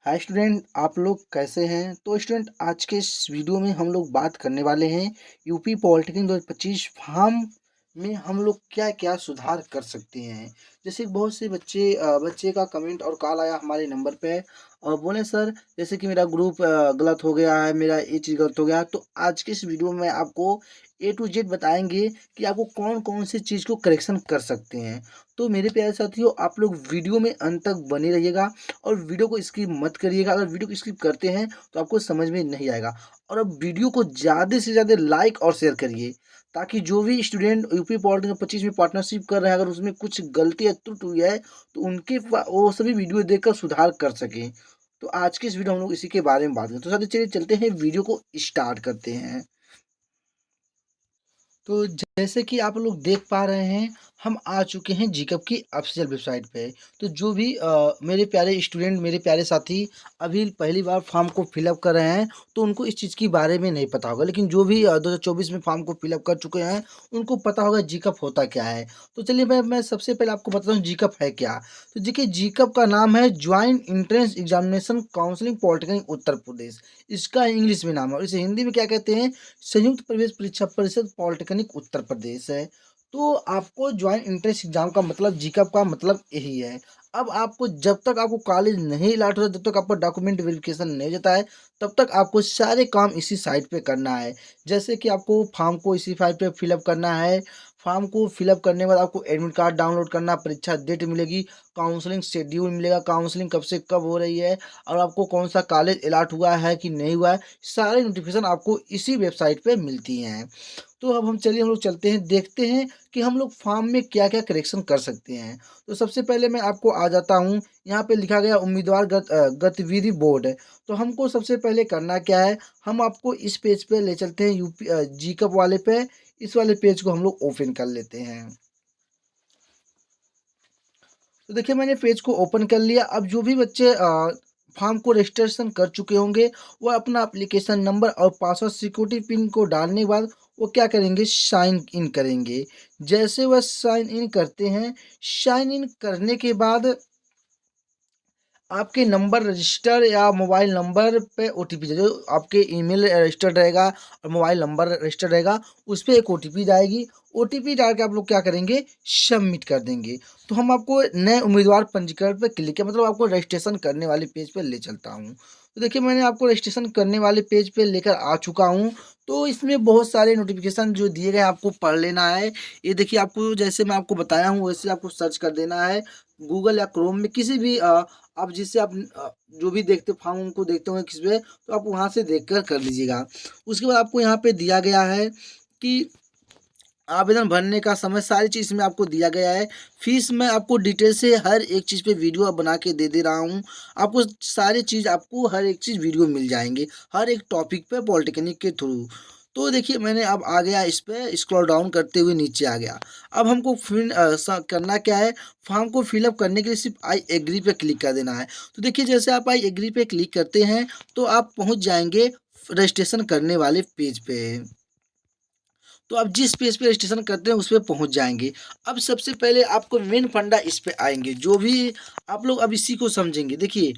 Hi student, आप लोग कैसे हैं? तो स्टूडेंट, आज के इस वीडियो में हम लोग बात करने वाले हैं यूपी पॉलिटेक्निक 2025 फॉर्म में हम लोग क्या क्या सुधार कर सकते हैं। जैसे कि बहुत से बच्चे का कमेंट और कॉल आया हमारे नंबर पे और बोले सर, जैसे कि मेरा ग्रुप गलत हो गया है, मेरा ये चीज़ गलत हो गया है। तो आज के इस वीडियो में आपको ए टू जेड बताएंगे कि आपको कौन कौन सी चीज़ को करेक्शन कर सकते हैं। तो मेरे प्यारे साथियों, आप लोग वीडियो में अंत तक बने रहिएगा और वीडियो को स्किप मत करिएगा। अगर वीडियो को स्किप करते हैं तो आपको समझ में नहीं आएगा। और अब वीडियो को ज़्यादा से ज़्यादा लाइक और शेयर करिए, ताकि जो भी स्टूडेंट यूपी पॉलिटेक्निक 25 में पार्टनरशिप कर रहे हैं, अगर उसमें कुछ गलती या त्रुटि हुई है तो वो सभी वीडियो देखकर सुधार कर सकें। तो आज की इस वीडियो हम लोग इसी के बारे में बात करें। तो साथियों, चलिए चलते हैं, वीडियो को स्टार्ट करते हैं। तो जैसे कि आप लोग देख पा रहे हैं, हम आ चुके हैं जीकअप की ऑफिशियल वेबसाइट पे। तो जो भी मेरे प्यारे स्टूडेंट, मेरे प्यारे साथी अभी पहली बार फॉर्म को फिलअप कर रहे हैं, तो उनको इस चीज़ के बारे में नहीं पता होगा। लेकिन जो भी 2024 में फॉर्म को फिलअप कर चुके हैं, उनको पता होगा जीकअप होता क्या है। तो चलिए मैं सबसे पहले आपको बताता हूँ जीकअप है क्या। तो देखिए, जीकअप का नाम है joint entrance examination counselling polytechnic Uttar Pradesh. इसका इंग्लिश में नाम है और इसे हिंदी में क्या कहते हैं? संयुक्त प्रवेश परीक्षा परिषद पॉलिटेक्निक उत्तर प्रदेश है। तो आपको ज्वाइंट एंट्रेंस एग्जाम का मतलब, जीकअप का मतलब यही है। अब आपको जब तक आपको कॉलेज नहीं अलॉट होता, जब तक आपका डॉक्यूमेंट वेरिफिकेशन नहीं हो जाता है, तब तक आपको सारे काम इसी साइट पे करना है। जैसे कि आपको फॉर्म को इसी साइट पे फिलअप करना है। फॉर्म को फिलअप करने के बाद आपको एडमिट कार्ड डाउनलोड करना, परीक्षा डेट मिलेगी, काउंसलिंग शेड्यूल मिलेगा, काउंसलिंग कब से कब हो रही है और आपको कौन सा कॉलेज अलॉट हुआ है कि नहीं हुआ है, सारे नोटिफिकेशन आपको इसी वेबसाइट पे मिलती हैं। तो अब हम लोग चलते हैं, देखते हैं कि हम लोग फॉर्म में क्या क्या करेक्शन कर सकते हैं। तो सबसे पहले मैं आपको आ जाता हूँ, यहाँ पे लिखा गया उम्मीदवार गतिविधि बोर्ड है। तो हमको सबसे पहले करना क्या है, हम आपको इस पेज पे ले चलते हैं, जीकअप वाले पे। इस वाले पेज को हम लोग ओपन कर लेते हैं। तो देखिए, मैंने पेज को ओपन कर लिया। अब जो भी बच्चे फॉर्म को रजिस्ट्रेशन कर चुके होंगे, वो अपना एप्लीकेशन नंबर और पासवर्ड सिक्योरिटी पिन को डालने के बाद वो क्या करेंगे, साइन इन करेंगे। जैसे वह साइन इन करते हैं, साइन इन करने के बाद आपके नंबर रजिस्टर या मोबाइल नंबर पे ओटीपी, जो आपके ईमेल रजिस्टर्ड रहेगा और मोबाइल नंबर रजिस्टर्ड रहेगा, उस पे एक ओटीपी जाएगी। ओटीपी डाल के आप लोग क्या करेंगे, सबमिट कर देंगे। तो हम आपको नए उम्मीदवार पंजीकरण पे क्लिक किया, मतलब आपको रजिस्ट्रेशन करने वाले पेज पे ले चलता हूँ। तो देखिए, मैंने आपको रजिस्ट्रेशन करने वाले पेज पे लेकर आ चुका हूँ। तो इसमें बहुत सारे नोटिफिकेशन जो दिए गए हैं, आपको पढ़ लेना है। ये देखिए, आपको जैसे मैं आपको बताया हूँ वैसे आपको सर्च कर देना है गूगल या क्रोम में, किसी भी आप जिससे आप जो भी देखते फॉर्म उनको देखते होंगे किस पे, तो आप वहाँ से देखकर कर लीजिएगा। उसके बाद आपको यहाँ पे दिया गया है कि आवेदन भरने का समय, सारी चीज़ इसमें आपको दिया गया है। फीस मैं आपको डिटेल से हर एक चीज़ पे वीडियो बना के दे दे रहा हूँ। आपको सारी चीज़, आपको हर एक चीज़ वीडियो मिल जाएंगे हर एक टॉपिक पे पॉलिटेक्निक के थ्रू। तो देखिए, मैंने अब आ गया इस पे, स्क्रॉल डाउन करते हुए नीचे आ गया। अब हमको फिर करना क्या है, फॉर्म को फिलअप करने के लिए सिर्फ आई एग्री पे क्लिक कर देना है। तो देखिए, जैसे आप आई एग्री पे क्लिक करते हैं तो आप पहुँच जाएंगे रजिस्ट्रेशन करने वाले पेज पे। तो आप जिस पेज पे रजिस्ट्रेशन करते हैं उस पे पहुँच जाएँगे। अब सबसे पहले आपको मेन फंडा इस पे आएँगे, जो भी आप लोग अब इसी को समझेंगे। देखिए,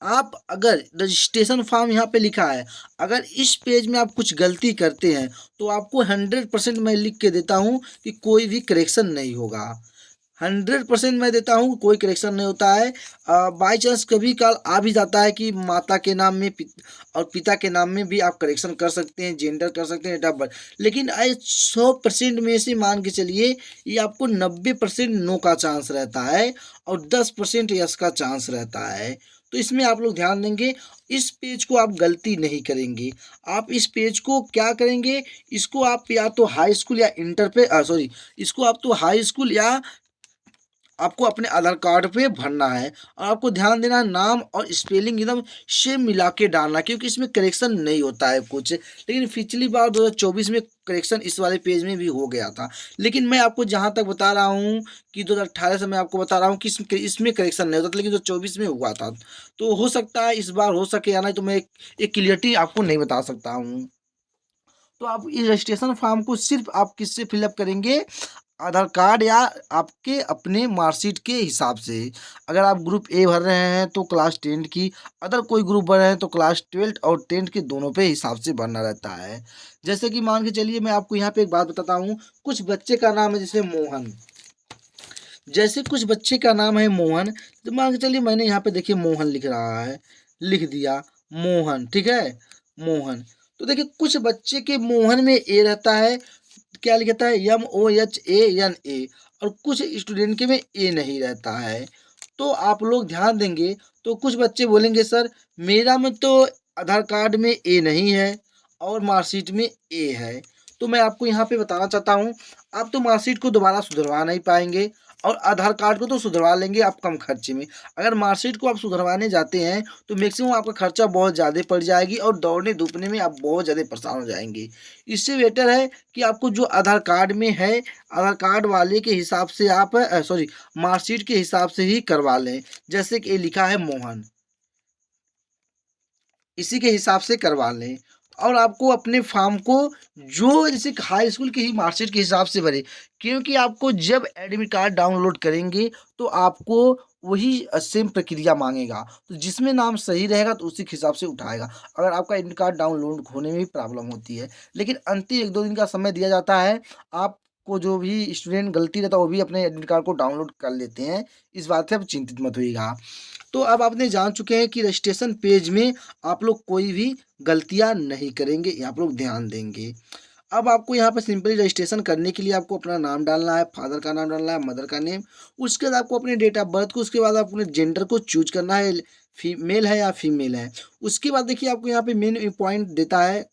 आप अगर रजिस्ट्रेशन फॉर्म यहाँ पे लिखा है, अगर इस पेज में आप कुछ गलती करते हैं, तो आपको 100% मैं लिख के देता हूँ कि कोई भी करेक्शन नहीं होगा। 100% मैं देता हूँ, कोई करेक्शन नहीं होता है। बाई चांस कभी काल आ भी जाता है कि माता के नाम में और पिता के नाम में भी आप करेक्शन कर सकते हैं, जेंडर कर सकते हैं, डेट ऑफ बर्थ। लेकिन 100% में से मान के चलिए, ये आपको 90% नो का चांस रहता है और 10% यस का चांस रहता है। तो इसमें आप लोग ध्यान देंगे, इस पेज को आप गलती नहीं करेंगे। आप इस पेज को क्या करेंगे, इसको आप या तो हाई स्कूल या इंटर पे सॉरी, इसको आप तो हाई स्कूल या आपको अपने आधार कार्ड पे भरना है। और आपको ध्यान देना है, नाम और स्पेलिंग एकदम सेम मिला के डालना, क्योंकि इसमें करेक्शन नहीं होता है कुछ। लेकिन पिछली बार 2024 में करेक्शन इस वाले पेज में भी हो गया था। लेकिन मैं आपको जहाँ तक बता रहा हूँ कि 2018 से मैं आपको बता रहा हूँ कि इसमें करेक्शन नहीं होता था, लेकिन 2024 में हुआ था। तो हो सकता है इस बार हो सके या नहीं, तो मैं एक क्लियरिटी आपको नहीं बता सकता हूँ। तो आप इस रजिस्ट्रेशन फॉर्म को सिर्फ आप किससे फिलअप करेंगे, आधार कार्ड या आपके अपने मार्कशीट के हिसाब से। अगर आप ग्रुप ए भर रहे हैं तो क्लास 10 की, अदर कोई ग्रुप भर रहे हैं तो क्लास 12 और 10 के दोनों पे हिसाब से भरना रहता है। जैसे कि मान के चलिए मैं आपको यहाँ पे एक बात बताता हूँ, कुछ बच्चे का नाम है जैसे मोहन, जैसे कुछ बच्चे का नाम है मोहन, तो मान के चलिए मैंने यहाँ पे देखिए मोहन लिख रहा है, लिख दिया मोहन, ठीक है, मोहन। तो देखिए कुछ बच्चे के मोहन में ए रहता है, क्या लिखता है MOHAN, और कुछ स्टूडेंट के में ए नहीं रहता है। तो आप लोग ध्यान देंगे तो कुछ बच्चे बोलेंगे सर मेरा में तो आधार कार्ड में ए नहीं है और मार्कशीट में ए है। तो मैं आपको यहाँ पे बताना चाहता हूँ, आप तो मार्कशीट को दोबारा सुधरवा नहीं पाएंगे और आधार कार्ड को तो सुधरवा लेंगे आप कम खर्चे में। अगर मार्कशीट को आप सुधरवाने जाते हैं तो मैक्सिमम आपका खर्चा बहुत ज़्यादा पड़ जाएगी और दौड़ने धूपने में आप बहुत ज़्यादा परेशान हो जाएंगे। इससे बेटर है कि आपको जो आधार कार्ड में है, आधार कार्ड वाले के हिसाब से आप सॉरी मार्कशीट के हिसाब से ही करवा लें। जैसे कि ये लिखा है मोहन, इसी के हिसाब से करवा लें। और आपको अपने फॉर्म को जो जैसे हाई स्कूल की ही मार्कशीट के हिसाब से भरें, क्योंकि आपको जब एडमिट कार्ड डाउनलोड करेंगे तो आपको वही सेम प्रक्रिया मांगेगा, तो जिसमें नाम सही रहेगा तो उसी के हिसाब से उठाएगा। अगर आपका एडमिट कार्ड डाउनलोड होने में भी प्रॉब्लम होती है, लेकिन अंतिम 1-2 दिन का समय दिया जाता है। आपको जो भी स्टूडेंट गलती रहता है वो भी अपने एडमिट कार्ड को डाउनलोड कर लेते हैं, इस बात से आप चिंतित मत होइएगा। तो अब आपने जान चुके हैं कि रजिस्ट्रेशन पेज में आप लोग कोई भी गलतियाँ नहीं करेंगे, ये आप लोग ध्यान देंगे। अब आपको यहाँ पे सिंपली रजिस्ट्रेशन करने के लिए आपको अपना नाम डालना है, फादर का नाम डालना है, मदर का नेम, उसके बाद आपको अपने डेट ऑफ बर्थ को, उसके बाद आपको अपने जेंडर को चूज करना है, मेल है या फीमेल है। उसके बाद देखिए आपको यहाँ पे मेन पॉइंट देता है,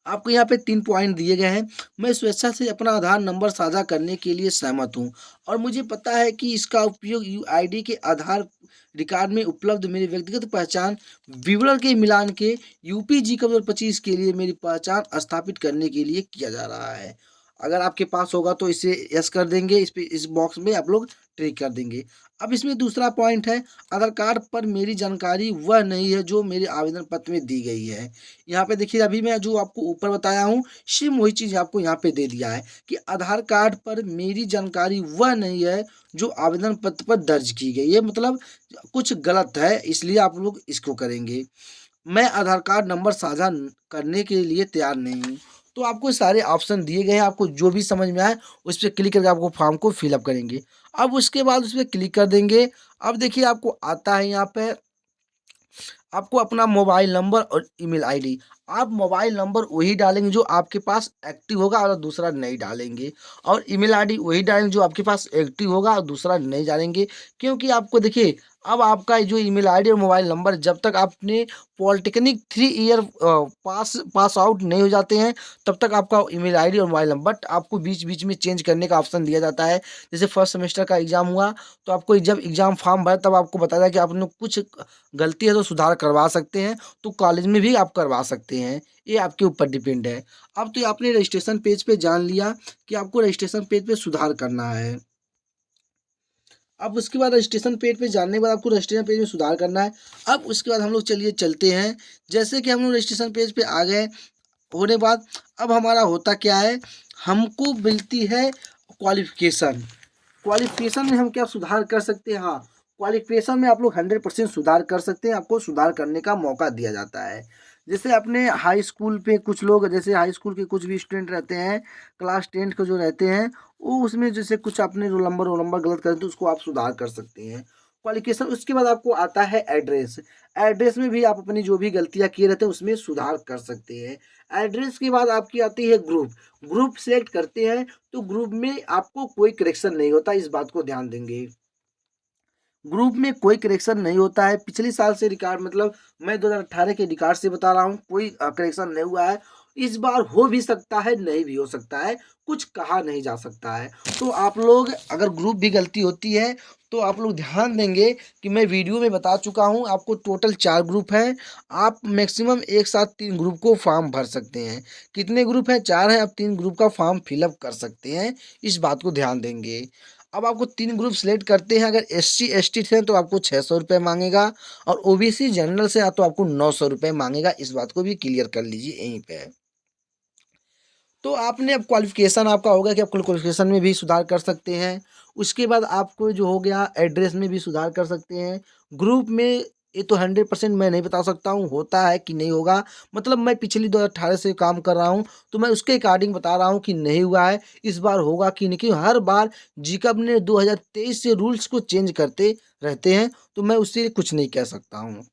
आपको यहाँ पे 3 पॉइंट दिए गए हैं। मैं स्वेच्छा से अपना आधार नंबर साझा करने के लिए सहमत हूँ और मुझे पता है कि इसका उपयोग यूआईडी के आधार रिकॉर्ड में उपलब्ध मेरी व्यक्तिगत पहचान विवरण के मिलान के यूपीजी का 2025 के लिए मेरी पहचान स्थापित करने के लिए किया जा रहा है। अगर आपके पास होगा तो इसे यस कर देंगे, इस पे इस बॉक्स में आप लोग टिक कर देंगे। अब इसमें दूसरा पॉइंट है, आधार कार्ड पर मेरी जानकारी वह नहीं है जो मेरे आवेदन पत्र में दी गई है। यहाँ पे देखिए अभी मैं जो आपको ऊपर बताया हूँ सेम वही चीज़ आपको यहाँ पे दे दिया है कि आधार कार्ड पर मेरी जानकारी वह नहीं है जो आवेदन पत्र पर दर्ज की गई है, मतलब कुछ गलत है, इसलिए आप लोग इसको करेंगे। मैं आधार कार्ड नंबर साझा करने के लिए तैयार नहीं हूँ। तो आपको सारे ऑप्शन दिए गए हैं, आपको जो भी समझ में आए उस पर क्लिक करके आपको फॉर्म को फिलअप करेंगे। अब उसके बाद उस पर क्लिक कर देंगे। अब देखिए आपको आता है यहाँ पे आपको अपना मोबाइल नंबर और ईमेल आईडी, आप मोबाइल नंबर वही डालेंगे जो आपके पास एक्टिव होगा और दूसरा नहीं डालेंगे, और ईमेल आईडी वही डालेंगे जो आपके पास एक्टिव होगा और दूसरा नहीं डालेंगे। क्योंकि आपको देखिए अब आपका जो ईमेल आईडी और मोबाइल नंबर जब तक आपने पॉलिटेक्निक 3 ईयर पास आउट नहीं हो जाते हैं तब तक आपका ईमेल आईडी और मोबाइल नंबर, बट आपको बीच बीच में चेंज करने का ऑप्शन दिया जाता है। जैसे फर्स्ट सेमेस्टर का एग्ज़ाम हुआ तो आपको जब एग्ज़ाम फॉर्म भरा तब आपको बताया कि आपने कुछ गलती है तो सुधार करवा सकते हैं, तो कॉलेज में भी आप करवा सकते हैं, ये आपके ऊपर डिपेंड है। अब तो आपने रजिस्ट्रेशन पेज पे जान लिया कि आपको रजिस्ट्रेशन पेज पे सुधार करना है। अब उसके बाद रजिस्ट्रेशन पेज पे जानने के बाद आपको रजिस्ट्रेशन पेज में सुधार करना है। अब उसके बाद हम लोग चलिए चलते हैं, जैसे कि हम लोग रजिस्ट्रेशन पेज पे आ गए होने बाद अब हमारा होता क्या है, हमको मिलती है क्वालिफिकेशन। क्वालिफिकेशन में हम क्या सुधार कर सकते हैं, हाँ क्वालिफिकेशन में आप लोग 100% सुधार कर सकते हैं, आपको सुधार करने का मौका दिया जाता है। जैसे अपने हाई स्कूल पे कुछ लोग, जैसे हाई स्कूल के कुछ भी स्टूडेंट रहते हैं, क्लास 10 के जो रहते हैं, वो उसमें जैसे कुछ अपने रोल नंबर गलत करें तो उसको आप सुधार कर सकते हैं। क्वालिफिकेशन उसके बाद आपको आता है एड्रेस। एड्रेस में भी आप अपनी जो भी गलतियाँ किए रहते हैं उसमें सुधार कर सकते हैं। एड्रेस के बाद आपकी आती है ग्रुप। ग्रुप सेलेक्ट करते हैं तो ग्रुप में आपको कोई करेक्शन नहीं होता, इस बात को ध्यान देंगे। ग्रुप में कोई करेक्शन नहीं होता है, पिछले साल से रिकॉर्ड, मतलब मैं 2018 के रिकॉर्ड से बता रहा हूँ, कोई करेक्शन नहीं हुआ है। इस बार हो भी सकता है, नहीं भी हो सकता है, कुछ कहा नहीं जा सकता है। तो आप लोग अगर ग्रुप भी गलती होती है तो आप लोग ध्यान देंगे कि मैं वीडियो में बता चुका हूँ, आपको टोटल 4 ग्रुप हैं, आप मैक्सिमम एक साथ 3 ग्रुप को फॉर्म भर सकते हैं। कितने ग्रुप हैं, 4 हैं, आप 3 ग्रुप का फॉर्म फिलअप कर सकते हैं, इस बात को ध्यान देंगे। अब आपको 3 ग्रुप सेलेक्ट करते हैं, अगर SC ST थे तो आपको 600 रुपये मांगेगा और OBC जनरल से तो आपको 900 रुपये मांगेगा, इस बात को भी क्लियर कर लीजिए यहीं पे। तो आपने अब क्वालिफ़िकेशन आपका हो गया कि आप क्वालिफ़िकेशन में भी सुधार कर सकते हैं। उसके बाद आपको जो हो गया एड्रेस में भी सुधार कर सकते हैं। ग्रुप में ये तो 100% मैं नहीं बता सकता हूँ, होता है कि नहीं होगा। मतलब मैं पिछली 2018 से काम कर रहा हूँ, तो मैं उसके अकॉर्डिंग बता रहा हूँ कि नहीं हुआ है, इस बार होगा कि नहीं, क्योंकि हर बार जीकब ने 2023 से रूल्स को चेंज करते रहते हैं, तो मैं उससे कुछ नहीं कह सकता हूँ।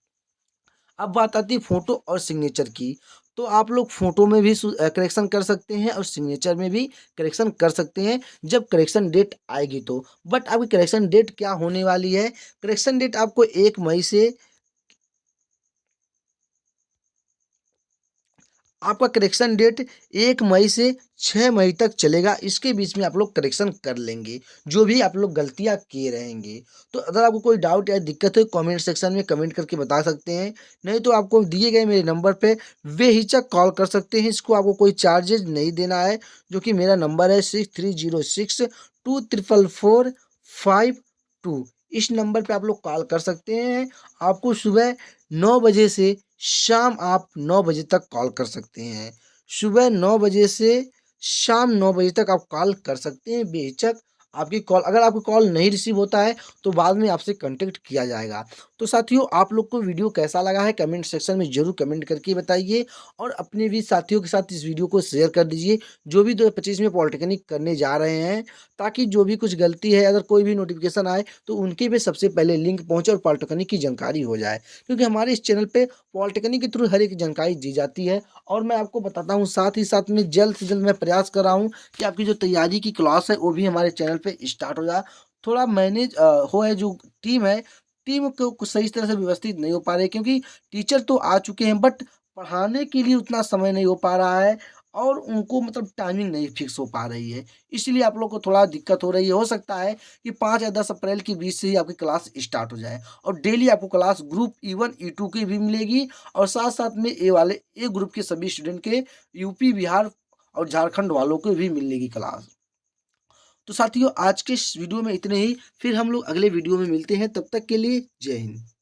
अब बात आती है फ़ोटो और सिग्नेचर की। तो आप लोग फ़ोटो में भी करेक्शन कर सकते हैं और सिग्नेचर में भी करेक्शन कर सकते हैं, जब करेक्शन डेट आएगी तो। बट आपकी करेक्शन डेट क्या होने वाली है? करेक्शन डेट आपको 1 मई से आपका करेक्शन डेट 1 मई से 6 मई तक चलेगा। इसके बीच में आप लोग करेक्शन कर लेंगे, जो भी आप लोग गलतियाँ किए रहेंगे। तो अगर आपको कोई डाउट या दिक्कत हो, कमेंट सेक्शन में कमेंट करके बता सकते हैं। नहीं तो आपको दिए गए मेरे नंबर पे बेहिचक कॉल कर सकते हैं। इसको आपको कोई चार्जेज़ नहीं देना है, जो कि मेरा नंबर है 6306 234452। इस नंबर पे आप लोग कॉल कर सकते हैं। आपको सुबह 9 बजे से शाम आप 9 बजे तक कॉल कर सकते हैं। सुबह 9 बजे से शाम 9 बजे तक आप कॉल कर सकते हैं बेहिचक। आपकी कॉल अगर आपकी कॉल नहीं रिसीव होता है, तो बाद में आपसे कॉन्टैक्ट किया जाएगा। तो साथियों, आप लोग को वीडियो कैसा लगा है कमेंट सेक्शन में ज़रूर कमेंट करके बताइए, और अपने भी साथियों के साथ इस वीडियो को शेयर कर दीजिए, जो भी 2025 में पॉलिटेक्निक करने जा रहे हैं, ताकि जो भी कुछ गलती है, अगर कोई भी नोटिफ़िकेशन आए, तो उनके पे सबसे पहले लिंक पहुँचे और पॉलिटेक्निक की जानकारी हो जाए। क्योंकि हमारे इस चैनल पे पॉलिटेक्निक के थ्रू हर एक जानकारी दी जाती है, और मैं आपको बताता हूँ, साथ ही साथ में जल्द से जल्द मैं प्रयास कर रहा हूँ कि आपकी जो तैयारी की क्लास है, वो भी हमारे चैनल पे स्टार्ट हो जाए। थोड़ा मैनेज हो है जो टीम है, टीम को कुछ सही तरह से व्यवस्थित नहीं हो पा रही है, क्योंकि टीचर तो आ चुके हैं, बट पढ़ाने के लिए उतना समय नहीं हो पा रहा है, और उनको मतलब टाइमिंग नहीं फिक्स हो पा रही है। इसलिए आप लोग को थोड़ा दिक्कत हो रही है। हो सकता है कि 5 या 10 अप्रैल के बीच से ही आपकी क्लास स्टार्ट हो जाए, और डेली आपको क्लास ग्रुप E1 E2 की भी मिलेगी, और साथ-साथ में ए ग्रुप के सभी स्टूडेंट के यूपी, बिहार और झारखंड वालों को भी मिलेगी क्लास। तो साथियों, आज के इस वीडियो में इतने ही, फिर हम लोग अगले वीडियो में मिलते हैं, तब तक के लिए जय हिंद।